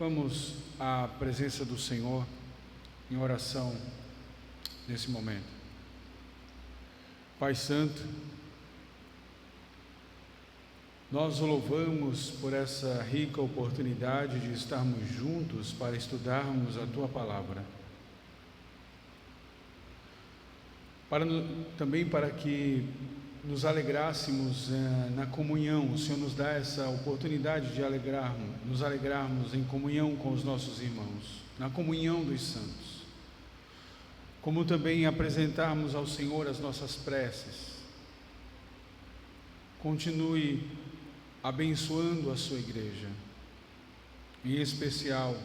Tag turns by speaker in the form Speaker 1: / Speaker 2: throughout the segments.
Speaker 1: Vamos à presença do Senhor em oração nesse momento. Pai Santo, nós o louvamos por essa rica oportunidade de estarmos juntos para estudarmos a Tua Palavra. Também para que nos alegrássemos na comunhão. O Senhor nos dá essa oportunidade de nos alegrarmos em comunhão com os nossos irmãos, na comunhão dos santos. Como também apresentarmos ao Senhor as nossas preces. Continue abençoando a sua igreja. Em especial,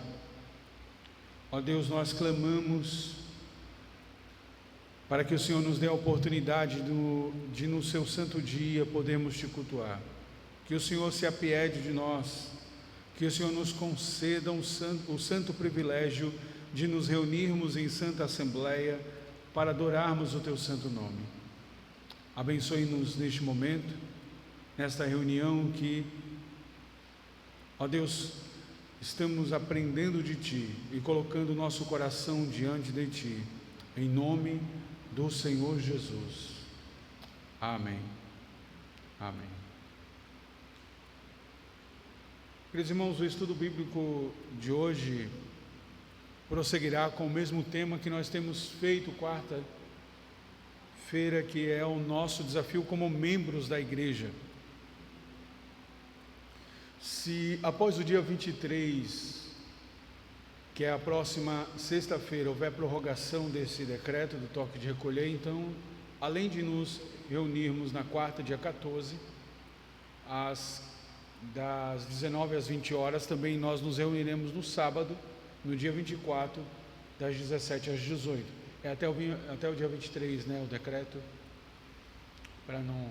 Speaker 1: ó Deus, nós clamamos para que o Senhor nos dê a oportunidade de no seu santo dia podermos te cultuar. Que o Senhor se apiede de nós, que o Senhor nos conceda o santo privilégio de nos reunirmos em santa assembleia para adorarmos o teu santo nome. Abençoe-nos neste momento, nesta reunião que, ó Deus, estamos aprendendo de ti e colocando o nosso coração diante de ti, em nome do Senhor Jesus. Amém. Amém. Queridos irmãos, o estudo bíblico de hoje prosseguirá com o mesmo tema que nós temos feito quarta-feira, que é o nosso desafio como membros da igreja. Se após o dia 23, que é a próxima sexta-feira, houver prorrogação desse decreto do toque de recolher, então, além de nos reunirmos na quarta, dia 14, das 19 às 20 horas, também nós nos reuniremos no sábado, no dia 24, das 17 às 18. É até o dia 23, né, o decreto, para não...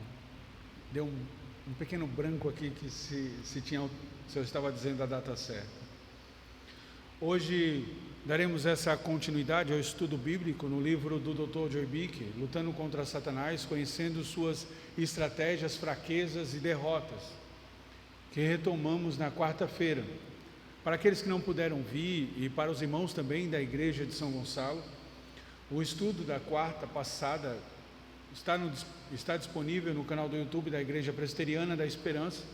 Speaker 1: Deu um pequeno branco aqui, que se eu estava dizendo a data certa. Hoje daremos essa continuidade ao estudo bíblico no livro do Dr. Joy Bick, Lutando contra Satanás, conhecendo suas estratégias, fraquezas e derrotas, que retomamos na quarta-feira. Para aqueles que não puderam vir e para os irmãos também da Igreja de São Gonçalo, o estudo da quarta passada está disponível no canal do YouTube da Igreja Presbiteriana da Esperança,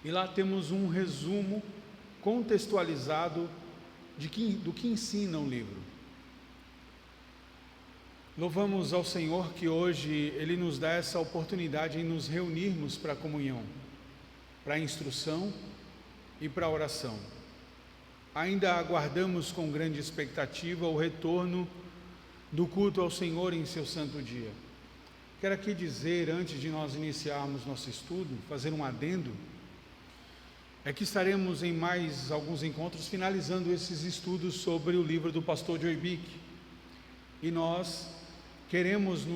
Speaker 1: e lá temos um resumo contextualizado do que ensina o livro. Louvamos ao Senhor que hoje Ele nos dá essa oportunidade em nos reunirmos para a comunhão, para a instrução e para a oração. Ainda aguardamos com grande expectativa o retorno do culto ao Senhor em seu santo dia. Quero aqui dizer, antes de nós iniciarmos nosso estudo, fazer um adendo, é que estaremos em mais alguns encontros finalizando esses estudos sobre o livro do pastor Joy Bick, e nós queremos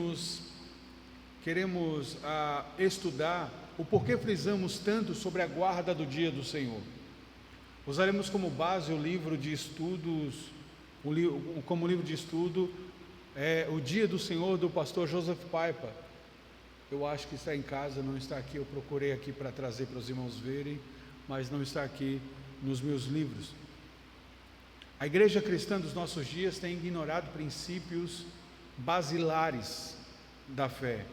Speaker 1: estudar o porquê frisamos tanto sobre a guarda do dia do Senhor. Usaremos como base o livro de estudos, o Dia do Senhor, do pastor Joseph Piper. Eu acho que está em casa, não está aqui, eu procurei aqui para trazer para os irmãos verem, mas não está aqui nos meus livros. A igreja cristã dos nossos dias tem ignorado princípios basilares da fé.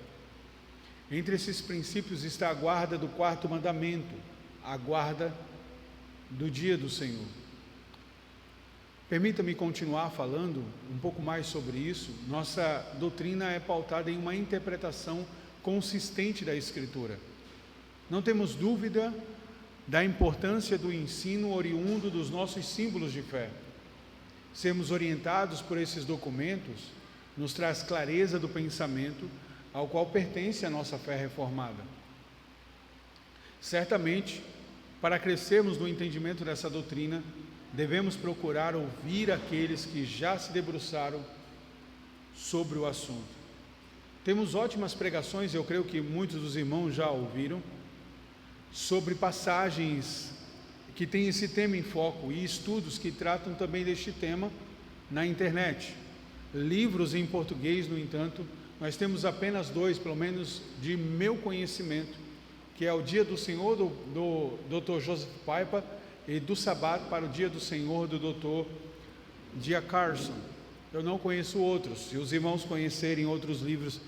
Speaker 1: Entre esses princípios está a guarda do quarto mandamento, a guarda do dia do Senhor. Permita-me continuar falando um pouco mais sobre isso. Nossa doutrina é pautada em uma interpretação consistente da Escritura. Não temos dúvida da importância do ensino oriundo dos nossos símbolos de fé. Sermos orientados por esses documentos nos traz clareza do pensamento ao qual pertence a nossa fé reformada. Certamente, para crescermos no entendimento dessa doutrina, devemos procurar ouvir aqueles que já se debruçaram sobre o assunto. Temos ótimas pregações, eu creio que muitos dos irmãos já ouviram, sobre passagens que têm esse tema em foco e estudos que tratam também deste tema na internet. Livros em português, no entanto, nós temos apenas 2, pelo menos de meu conhecimento, que é o Dia do Senhor, do Dr. Joseph Piper, e do Sabat para o Dia do Senhor, do Dr. D.A. Carson. Eu não conheço outros. Se os irmãos conhecerem outros livros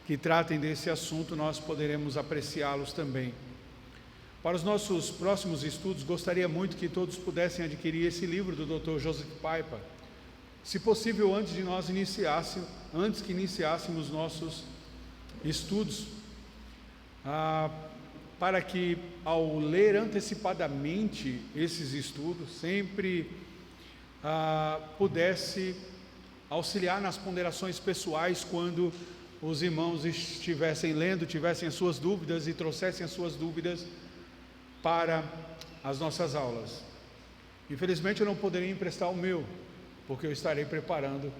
Speaker 1: que tratem desse assunto, nós poderemos apreciá-los também. Para os nossos próximos estudos, gostaria muito que todos pudessem adquirir esse livro do Dr. Joseph Piper, se possível antes que iniciássemos nossos estudos, para que ao ler antecipadamente esses estudos, sempre pudesse auxiliar nas ponderações pessoais quando os irmãos estivessem lendo, tivessem as suas dúvidas e trouxessem as suas dúvidas para as nossas aulas. Infelizmente eu não poderia emprestar o meu, porque eu estarei preparando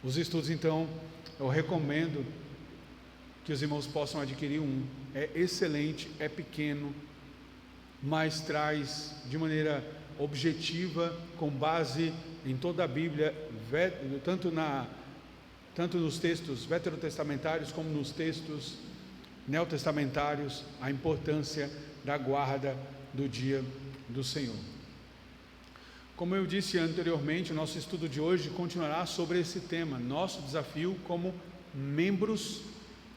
Speaker 1: os estudos, então eu recomendo que os irmãos possam adquirir um. É excelente, é pequeno, mas traz de maneira objetiva, com base em toda a Bíblia, tanto nos textos veterotestamentários como nos textos neotestamentários, a importância da guarda do dia do Senhor. Como eu disse anteriormente, o nosso estudo de hoje continuará sobre esse tema, nosso desafio como membros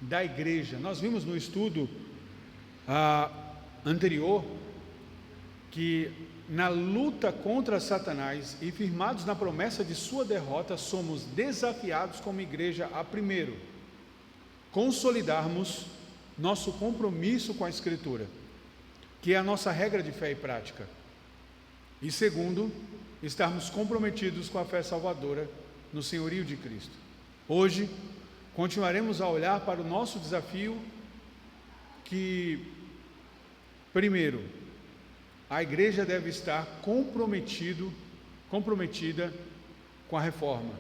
Speaker 1: da igreja. Nós vimos no estudo anterior que na luta contra Satanás e firmados na promessa de sua derrota, somos desafiados como igreja a primeiro, consolidarmos nosso compromisso com a Escritura, que é a nossa regra de fé e prática, e segundo, estarmos comprometidos com a fé salvadora no senhorio de Cristo. Hoje, continuaremos a olhar para o nosso desafio que, primeiro, a igreja deve estar comprometida com a reforma.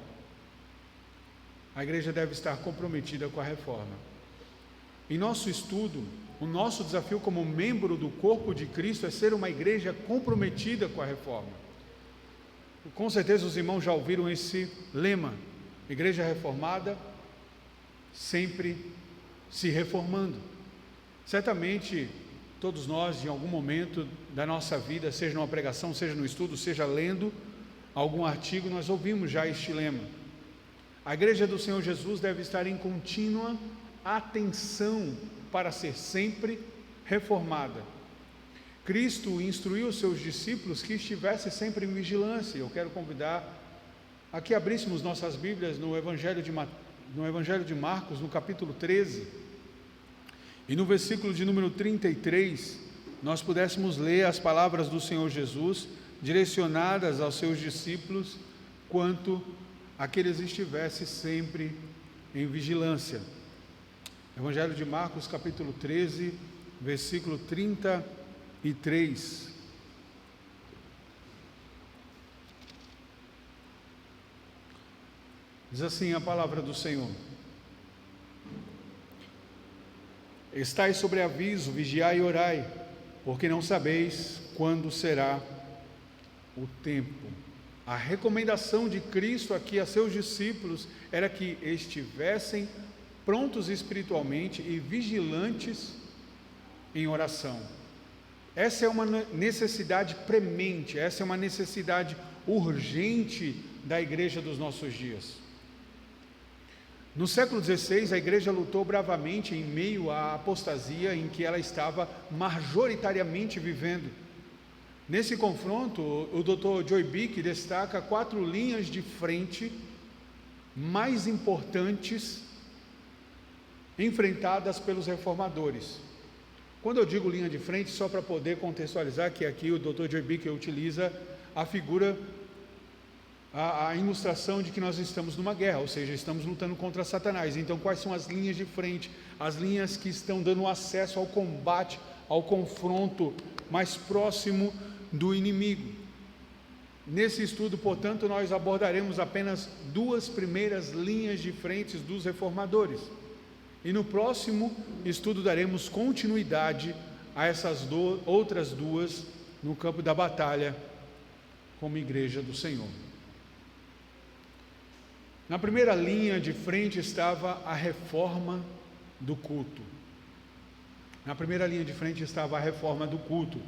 Speaker 1: A igreja deve estar comprometida com a reforma. Em nosso estudo, o nosso desafio como membro do corpo de Cristo é ser uma igreja comprometida com a reforma. Com certeza os irmãos já ouviram esse lema: igreja reformada, sempre se reformando. Certamente todos nós, em algum momento da nossa vida, seja numa pregação, seja no estudo, seja lendo algum artigo, nós ouvimos já este lema. A igreja do Senhor Jesus deve estar em contínua atenção para ser sempre reformada. Cristo instruiu os seus discípulos que estivessem sempre em vigilância. Eu quero convidar a que abríssemos nossas Bíblias no Evangelho de Marcos, no capítulo 13, e no versículo de número 33, nós pudéssemos ler as palavras do Senhor Jesus, direcionadas aos seus discípulos, quanto a que eles estivessem sempre em vigilância. Evangelho de Marcos, capítulo 13, versículo 33. Diz assim a palavra do Senhor: estai sobre aviso, vigiai e orai, porque não sabeis quando será o tempo. A recomendação de Cristo aqui a seus discípulos era que estivessem prontos espiritualmente e vigilantes em oração. Essa é uma necessidade premente, essa é uma necessidade urgente da igreja dos nossos dias. No século XVI, a igreja lutou bravamente em meio à apostasia em que ela estava majoritariamente vivendo. Nesse confronto, o Dr. Joy Bick destaca 4 linhas de frente mais importantes enfrentadas pelos reformadores. Quando eu digo linha de frente, só para poder contextualizar, que aqui o Dr. Joy Bick utiliza a figura, a ilustração de que nós estamos numa guerra, ou seja, estamos lutando contra Satanás. Então, quais são as linhas de frente? As linhas que estão dando acesso ao combate, ao confronto mais próximo do inimigo. Nesse estudo, portanto, nós abordaremos apenas 2 primeiras linhas de frente dos reformadores. E no próximo estudo daremos continuidade a essas outras 2 no campo da batalha como igreja do Senhor. Na primeira linha de frente estava a reforma do culto. Na primeira linha de frente estava a reforma do culto.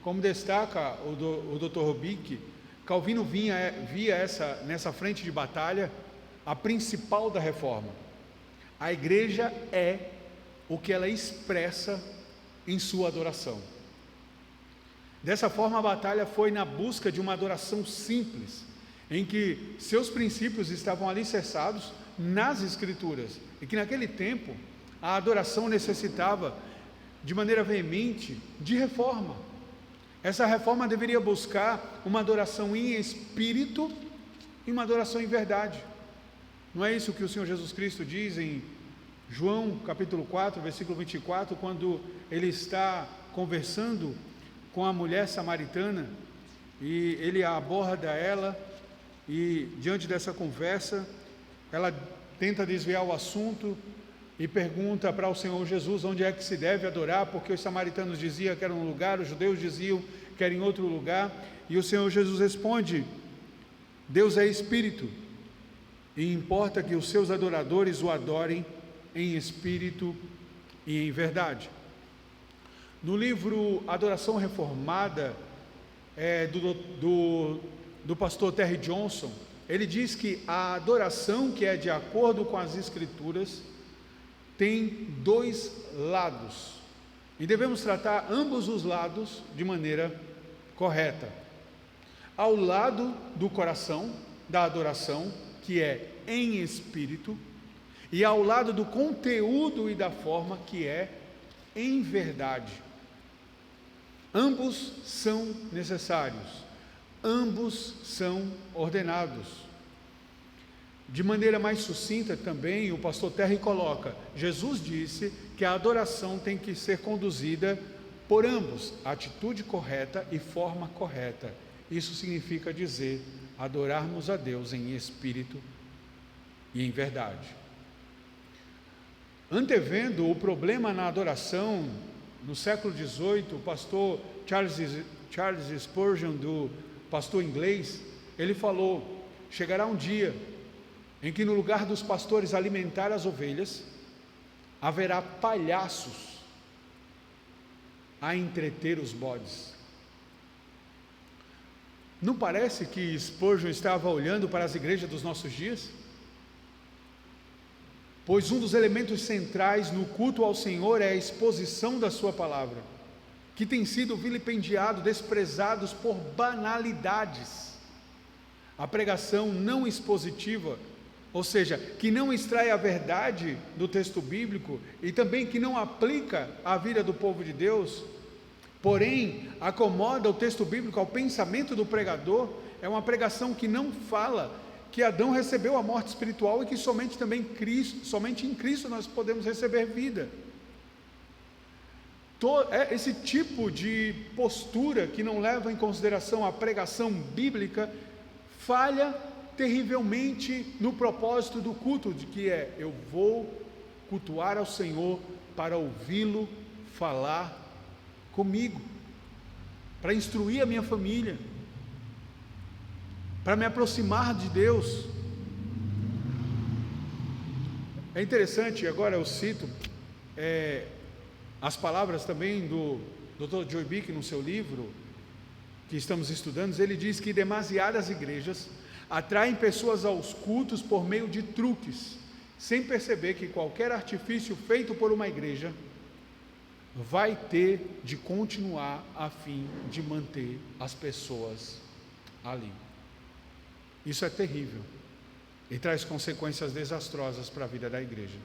Speaker 1: como destaca o Dr. Robic, Calvino via nessa frente de batalha a principal da reforma. A igreja é o que ela expressa em sua adoração. Dessa forma, a batalha foi na busca de uma adoração simples, em que seus princípios estavam alicerçados nas Escrituras, e que naquele tempo a adoração necessitava, de maneira veemente, de reforma. Essa reforma deveria buscar uma adoração em espírito e uma adoração em verdade. Não é isso que o Senhor Jesus Cristo diz em João capítulo 4, versículo 24, quando Ele está conversando com a mulher samaritana, e Ele aborda ela, e diante dessa conversa, ela tenta desviar o assunto, e pergunta para o Senhor Jesus onde é que se deve adorar, porque os samaritanos diziam que era um lugar, os judeus diziam que era em outro lugar, e o Senhor Jesus responde: Deus é Espírito, e importa que os seus adoradores o adorem em espírito e em verdade. No livro Adoração Reformada, do pastor Terry Johnson, ele diz que a adoração que é de acordo com as Escrituras tem dois lados, e devemos tratar ambos os lados de maneira correta. Ao lado do coração, da adoração, que é em espírito, e ao lado do conteúdo e da forma, que é em verdade. Ambos são necessários, ambos são ordenados. De maneira mais sucinta também, o pastor Terry coloca: Jesus disse que a adoração tem que ser conduzida por ambos, atitude correta e forma correta. Isso significa dizer, adorarmos a Deus em espírito e em verdade. Antevendo o problema na adoração, no século XVIII, o pastor Charles Spurgeon, do pastor inglês, ele falou: chegará um dia em que no lugar dos pastores alimentar as ovelhas, haverá palhaços a entreter os bodes. Não parece que Spurgeon estava olhando para as igrejas dos nossos dias? Pois um dos elementos centrais no culto ao Senhor é a exposição da sua palavra, que tem sido vilipendiado, desprezados por banalidades. A pregação não expositiva, ou seja, que não extrai a verdade do texto bíblico e também que não aplica à vida do povo de Deus, porém acomoda o texto bíblico ao pensamento do pregador, é uma pregação que não fala que Adão recebeu a morte espiritual e que somente em Cristo nós podemos receber vida. Esse tipo de postura que não leva em consideração a pregação bíblica falha terrivelmente no propósito do culto, de que eu vou cultuar ao Senhor para ouvi-lo falar comigo, para instruir a minha família, para me aproximar de Deus. É interessante, agora eu cito as palavras também do Dr. Joy Bick no seu livro que estamos estudando. Ele diz que demasiadas igrejas atraem pessoas aos cultos por meio de truques, sem perceber que qualquer artifício feito por uma igreja vai ter de continuar a fim de manter as pessoas ali. Isso é terrível e traz consequências desastrosas para a vida da igreja.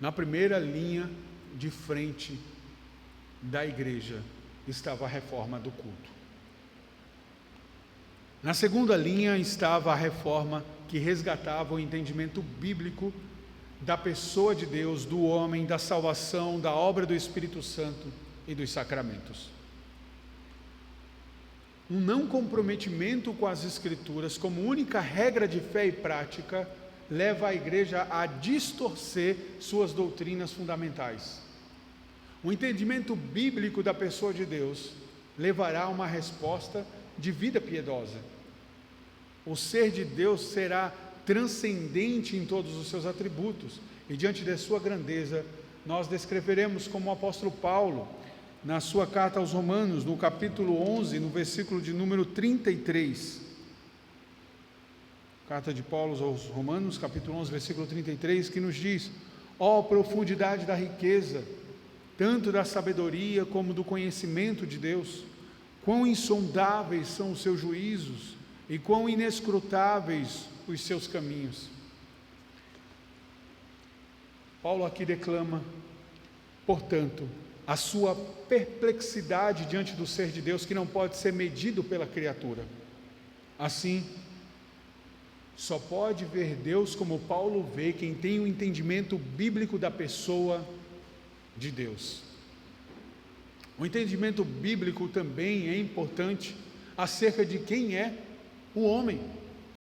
Speaker 1: Na primeira linha de frente da igreja estava a reforma do culto. Na segunda linha estava a reforma que resgatava o entendimento bíblico da pessoa de Deus, do homem, da salvação, da obra do Espírito Santo e dos sacramentos. Um não comprometimento com as Escrituras como única regra de fé e prática leva a igreja a distorcer suas doutrinas fundamentais. O entendimento bíblico da pessoa de Deus levará a uma resposta de vida piedosa. O ser de Deus será transcendente em todos os seus atributos, e diante da sua grandeza, nós descreveremos como o apóstolo Paulo, na sua carta aos Romanos, no capítulo 11, no versículo de número 33. Carta de Paulo aos Romanos, capítulo 11, versículo 33, que nos diz: ó profundidade da riqueza, tanto da sabedoria como do conhecimento de Deus, quão insondáveis são os seus juízos e quão inescrutáveis os seus caminhos. Paulo aqui declama, portanto, a sua perplexidade diante do ser de Deus, que não pode ser medido pela criatura. Assim, só pode ver Deus como Paulo vê quem tem o entendimento bíblico da pessoa de Deus. O entendimento bíblico também é importante acerca de quem é o homem.